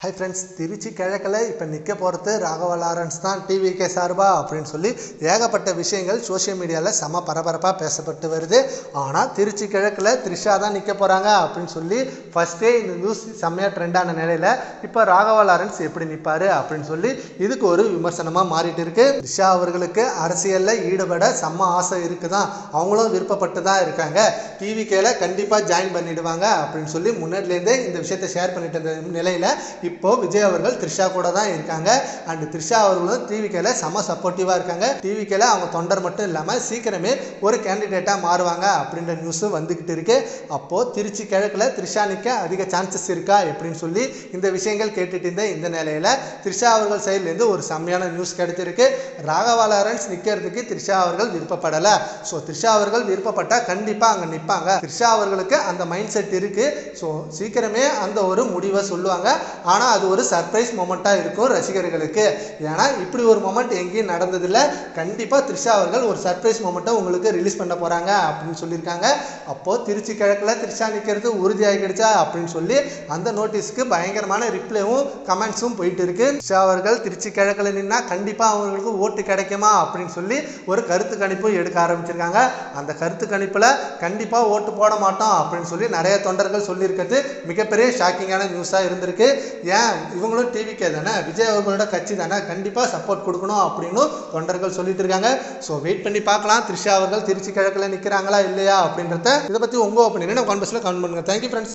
Hi friends, Trichy கிழக்கில் இப்போ நிற்க போகிறது ராகவா லாரன்ஸ் தான் டிவிகே சார்பா அப்படின்னு சொல்லி ஏகப்பட்ட விஷயங்கள் சோஷியல் மீடியாவில் செம பரபரப்பாக பேசப்பட்டு வருது. ஆனால் திருச்சி கிழக்கில் த்ரிஷா தான் நிற்க போகிறாங்க அப்படின்னு சொல்லி ஃபஸ்ட்டே இந்த நியூஸ் செம்மையாக ட்ரெண்டான நிலையில் இப்போ ராகவா லாரன்ஸ் எப்படி நிற்பார் அப்படின்னு சொல்லி இதுக்கு ஒரு விமர்சனமாக மாறிட்டு இருக்கு. த்ரிஷா அவர்களுக்கு அரசியலில் ஈடுபட செம்ம ஆசை இருக்குதான், அவங்களும் விருப்பப்பட்டு தான் இருக்காங்க. டிவிகேல கண்டிப்பாக ஜாயின் பண்ணிடுவாங்க அப்படின்னு சொல்லி முன்னாடிலேருந்தே இந்த விஷயத்தை ஷேர் பண்ணிட்டு இருந்த நிலையில் இப்போ விஜய் அவர்கள் த்ரிஷா கூட தான் இருக்காங்க. அண்ட் த்ரிஷா அவர்களும் டிவிகேல செம சப்போர்ட்டிவா இருக்காங்க. டிவிகேல அவங்க தொண்டர் மட்டும் இல்லாமல் சீக்கிரமே ஒரு கேண்டிடேட்டா மாறுவாங்க அப்படின்ற நியூஸ் வந்துகிட்டு இருக்கு. அப்போ திருச்சி கிழக்குல த்ரிஷா நிற்க அதிக சான்சஸ் இருக்கா எப்படின்னு சொல்லி இந்த விஷயங்கள் கேட்டுட்டு இருந்த இந்த நிலையில த்ரிஷா அவர்கள் சைட்லேருந்து ஒரு செம்மையான நியூஸ் கிடைத்திருக்கு. ராகவா லாரன்ஸ் நிற்கிறதுக்கு த்ரிஷா அவர்கள் விருப்பப்படலை. ஸோ த்ரிஷா அவர்கள் விருப்பப்பட்டால் கண்டிப்பாக அங்கே நிற்பாங்க. த்ரிஷா அவர்களுக்கு அந்த மைண்ட் செட் இருக்கு. ஸோ சீக்கிரமே அந்த ஒரு முடிவை சொல்லுவாங்க. ஆனால் அது ஒரு சர்ப்ரைஸ் மொமெண்ட்டாக இருக்கும் ரசிகர்களுக்கு. ஏன்னா இப்படி ஒரு மொமெண்ட் எங்கேயும் நடந்ததில்லை. கண்டிப்பாக த்ரிஷா அவர்கள் ஒரு சர்ப்ரைஸ் மொமெண்ட்டை உங்களுக்கு ரிலீஸ் பண்ண போகிறாங்க அப்படின்னு சொல்லியிருக்காங்க. அப்போது திருச்சி கிழக்கில் த்ரிஷா நிற்கிறது உறுதியாகிடுச்சா அப்படின்னு சொல்லி அந்த நோட்டீஸ்க்கு பயங்கரமான ரிப்ளைவும் கமெண்ட்ஸும் போயிட்டு இருக்கு. த்ரிஷா அவர்கள் திருச்சி கிழக்கில் நின்னா கண்டிப்பாக அவங்களுக்கு ஓட்டு கிடைக்குமா அப்படின்னு சொல்லி ஒரு கருத்து கணிப்பு எடுக்க ஆரம்பிச்சிருக்காங்க. அந்த கருத்து கணிப்பில் கண்டிப்பாக ஓட்டு போட மாட்டோம் அப்படின்னு சொல்லி நிறைய தொண்டர்கள் சொல்லியிருக்கிறது மிகப்பெரிய ஷாக்கிங்கான நியூஸாக இருந்திருக்கு. ஏன் இவங்களும் டிவிகே தானே, விஜய் அவர்களோட கட்சி தானே, கண்டிப்பாக சப்போர்ட் கொடுக்கணும் அப்படின்னு தொண்டர்கள் சொல்லிட்டு இருக்காங்க. ஸோ வெயிட் பண்ணி பார்க்கலாம் த்ரிஷா அவர்கள் திருச்சி கிழக்கில் நிற்கிறாங்களா இல்லையா அப்படின்றத. இதை பற்றி உங்கள் ஒப்பீனியனை கமெண்ட் பாக்ஸில் கமெண்ட் பண்ணுங்கள். Thank you friends.